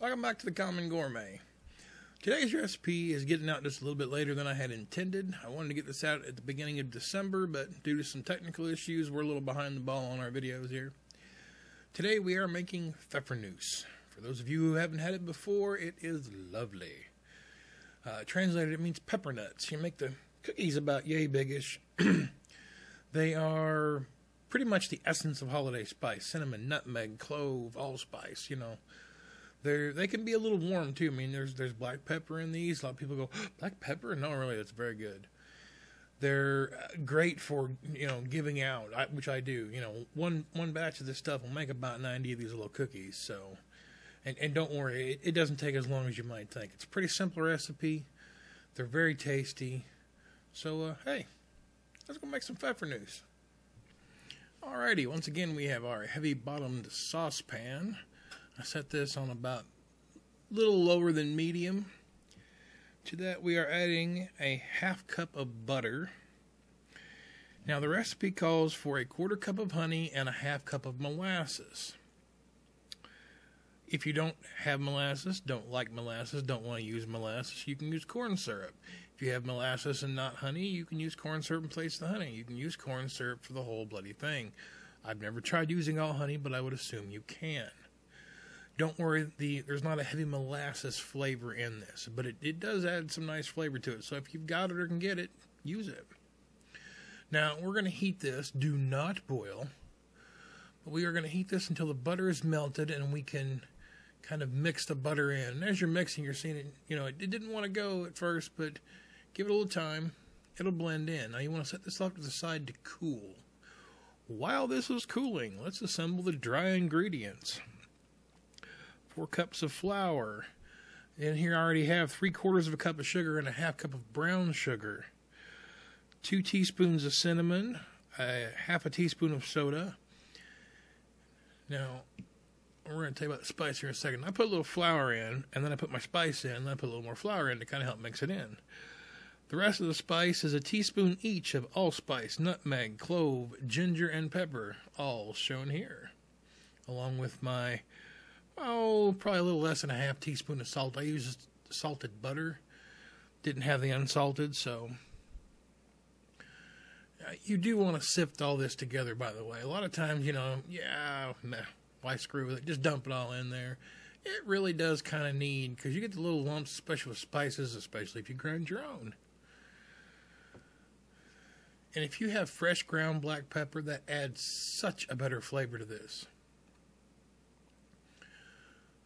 Welcome back to the Common Gourmet. Today's recipe is getting out just a little bit later than I had intended. I wanted to get this out at the beginning of December, but due to some technical issues, we're a little behind the ball on our videos here. Today we are making pfeffernusse. For those of you who haven't had it before, it is lovely. Translated, it means pepper nuts. You make the cookies about yay biggish. They are pretty much the essence of holiday spice. Cinnamon, nutmeg, clove, allspice, you know. They can be a little warm too. I mean, there's black pepper in these. A lot of people go, black pepper? No, really, that's very good. They're great for, giving out, which I do. One batch of this stuff will make about 90 of these little cookies. So, and don't worry, it doesn't take as long as you might think. It's a pretty simple recipe. They're very tasty. So, hey, let's go make some pfeffernusse. Alrighty, once again, we have our heavy-bottomed saucepan. I set this on about a little lower than medium. To that we are adding a half cup of butter. Now the recipe calls for a quarter cup of honey and a half cup of molasses. If you don't have molasses, don't like molasses, don't want to use molasses, you can use corn syrup. If you have molasses and not honey, you can use corn syrup in place of the honey. You can use corn syrup for the whole bloody thing. I've never tried using all honey, but I would assume you can. Don't worry, there's not a heavy molasses flavor in this, but it does add some nice flavor to it. So if you've got it or can get it, use it. Now, we're going to heat this. Do not boil. But we are going to heat this until the butter is melted and we can kind of mix the butter in. And as you're mixing, you're seeing it, it didn't want to go at first, but give it a little time. It'll blend in. Now, you want to set this off to the side to cool. While this is cooling, let's assemble the dry ingredients. 4 cups of flour. In here I already have 3/4 of a cup of sugar and a half cup of brown sugar. 2 teaspoons of cinnamon, half a teaspoon of soda. Now, we're going to tell you about the spice here in a second. I put a little flour in, and then I put my spice in, and then I put a little more flour in to kind of help mix it in. The rest of the spice is a teaspoon each of allspice, nutmeg, clove, ginger, and pepper, all shown here. Along with my probably a little less than a half teaspoon of salt. I used salted butter. Didn't have the unsalted, so you do want to sift all this together, by the way. A lot of times, why screw with it? Just dump it all in there. It really does kind of need, because you get the little lumps, especially with spices, especially if you grind your own. And if you have fresh ground black pepper, that adds such a better flavor to this.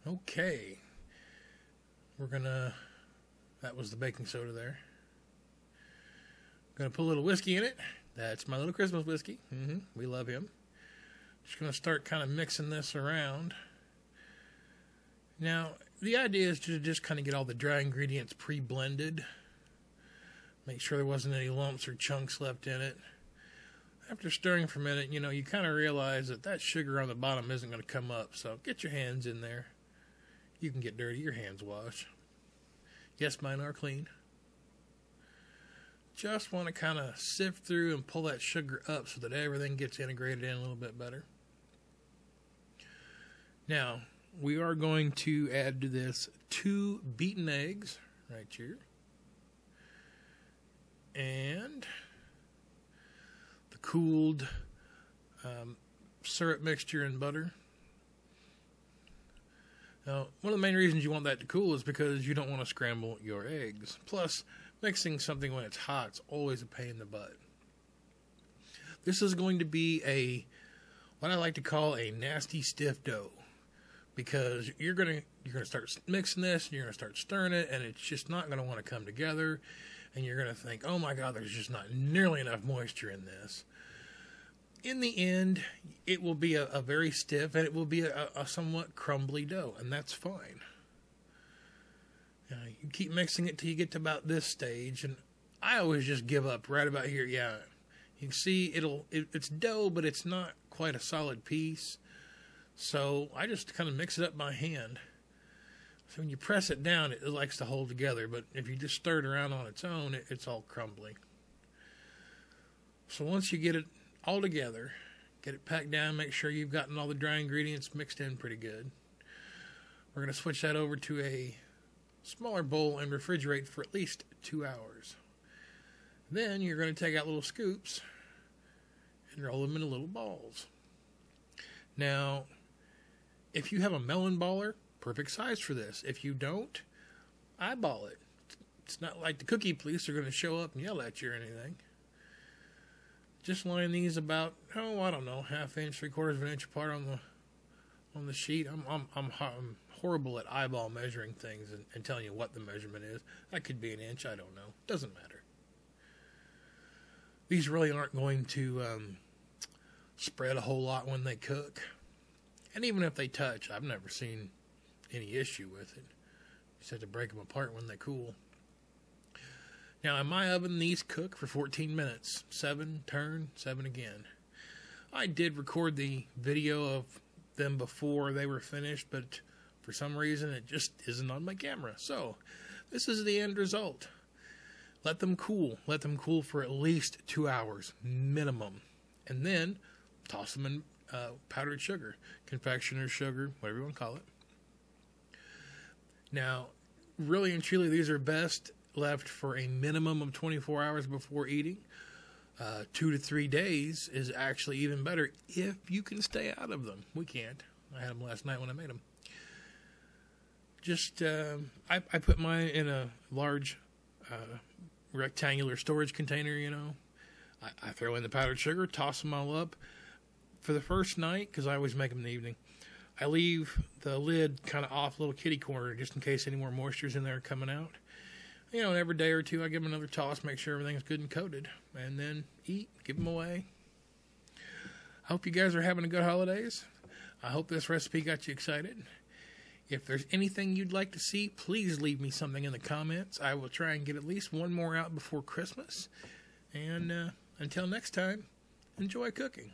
Okay, that was the baking soda there. Gonna put a little whiskey in it. That's my little Christmas whiskey. We love him. Just gonna start kind of mixing this around. Now, the idea is to just kind of get all the dry ingredients pre-blended. Make sure there wasn't any lumps or chunks left in it. After stirring for a minute, you kind of realize that sugar on the bottom isn't going to come up, so get your hands in there. You can get dirty, your hands wash. Yes, mine are clean. Just want to kind of sift through and pull that sugar up so that everything gets integrated in a little bit better. Now, we are going to add to this 2 beaten eggs right here. And the cooled syrup mixture and butter. Now, one of the main reasons you want that to cool is because you don't want to scramble your eggs. Plus, mixing something when it's hot is always a pain in the butt. This is going to be what I like to call a nasty stiff dough, because you're gonna start mixing this, and you're gonna start stirring it, and it's just not gonna want to come together, and you're gonna think, oh my God, there's just not nearly enough moisture in this. In the end, it will be a very stiff, and it will be a somewhat crumbly dough, and that's fine. You keep mixing it till you get to about this stage, and I always just give up right about here. Yeah, you can see it's dough, but it's not quite a solid piece, so I just kind of mix it up by hand. So when you press it down, it likes to hold together, but if you just stir it around on its own, it's all crumbly. So once you get it all together, get it packed down, make sure you've gotten all the dry ingredients mixed in pretty good. We're going to switch that over to a smaller bowl and refrigerate for at least 2 hours. Then you're going to take out little scoops and roll them into little balls. Now, if you have a melon baller, perfect size for this. If you don't, eyeball it. It's not like the cookie police are going to show up and yell at you or anything. Just line these about, I don't know, 1/2 inch, 3/4 of an inch apart on the sheet. I'm horrible at eyeball measuring things and telling you what the measurement is. That could be an inch, I don't know. Doesn't matter. These really aren't going to spread a whole lot when they cook. And even if they touch, I've never seen any issue with it. You just have to break them apart when they cool. Now, in my oven, these cook for 14 minutes. 7, turn, 7 again. I did record the video of them before they were finished, but for some reason it just isn't on my camera. So, this is the end result. Let them cool. Let them cool for at least 2 hours, minimum. And then, toss them in powdered sugar, confectioners sugar, whatever you want to call it. Now, really and truly, these are best left for a minimum of 24 hours before eating. 2 to 3 days is actually even better if you can stay out of them. We can't. I had them last night when I made them. Just, I put mine in a large rectangular storage container, you know. I throw in the powdered sugar, toss them all up. For the first night, because I always make them in the evening, I leave the lid kind of off, little kitty corner, just in case any more moisture's in there coming out. You know, every day or two, I give them another toss, make sure everything's good and coated, and then eat, give them away. I hope you guys are having a good holidays. I hope this recipe got you excited. If there's anything you'd like to see, please leave me something in the comments. I will try and get at least one more out before Christmas. And until next time, enjoy cooking.